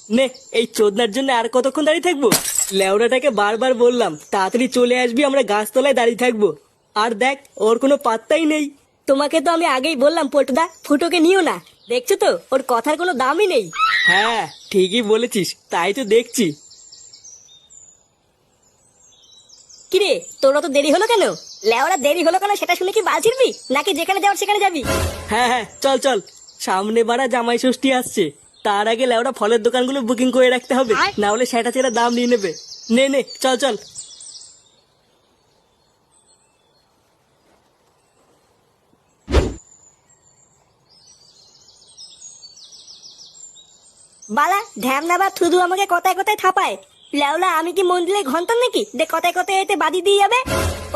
নে, এই চোদনার জন্য আর কতক্ষণ দাঁড়িয়ে থাকবো? লেওড়াটাকে বারবার বললাম তাড়াতাড়ি চলে আসবি, আমরা গাছতলায় দাঁড়িয়ে থাকবো। আর দেখ, ওর কোনো পাত্তাই নেই। তোমাকে তো আমি আগেই বললাম পল্টুদা, ফুটোকে নিও না। দেখছো তো ওর কথার কোনো দামই নেই। হ্যাঁ, ঠিকই বলেছিস, তাই তো দেখছি। কিরে, তোর তো দেরি হলো কেন? লেওরা দেরি হলো কেন সেটা শুনে কি বাল ছিড়বি, নাকি যেখানে যাওয়ার সেখানে যাবি? হ্যাঁ হ্যাঁ, চল চল, সামনে বাড়া জামাই ষষ্ঠী আসছে। তার আগে লেওড়া ফলের দোকানগুলো বুকিং করে রাখতে হবে, না হলে সেটা চেরা দাম নিয়ে নেবে। নে নে, চল চল। বালা ঢ্যামনা বা শুধু আমাকে কথায় কথায় থাপায়। লেওলা আমি কি মন্দিরে ঘন্টার নাকি যে কথায় কথায় এতে বাদি দিয়ে যাবে?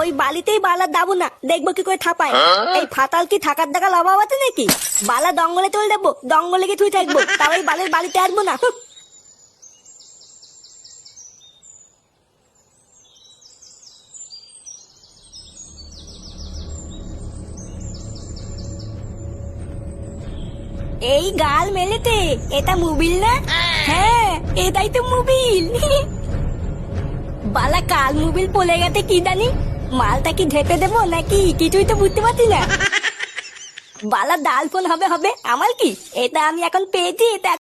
ওই বালিতেই বালা দাবো না, দেখবো কি করে থাপায়। এই ফাতাল কি থাকার দেখা অভাব আছে নাকি? বালা দঙ্গলে চলে যাবো, দঙ্গলে গিয়ে তুই থাকবো, তাও এই বালের বাড়িতে আসবো না। এই গাল মেলেতে এটা মোবিল না? হ্যাঁ, এটাই তো মোবিল। বালা কাল মোবিল পলে গেছে কি জানি, মালটা কি ঢেপে দেবো নাকি কিছুই তো বুঝতে পারছি না। বালা ডাল ফোন হবে হবে আমার কি, এটা আমি এখন পেয়েছি, এটা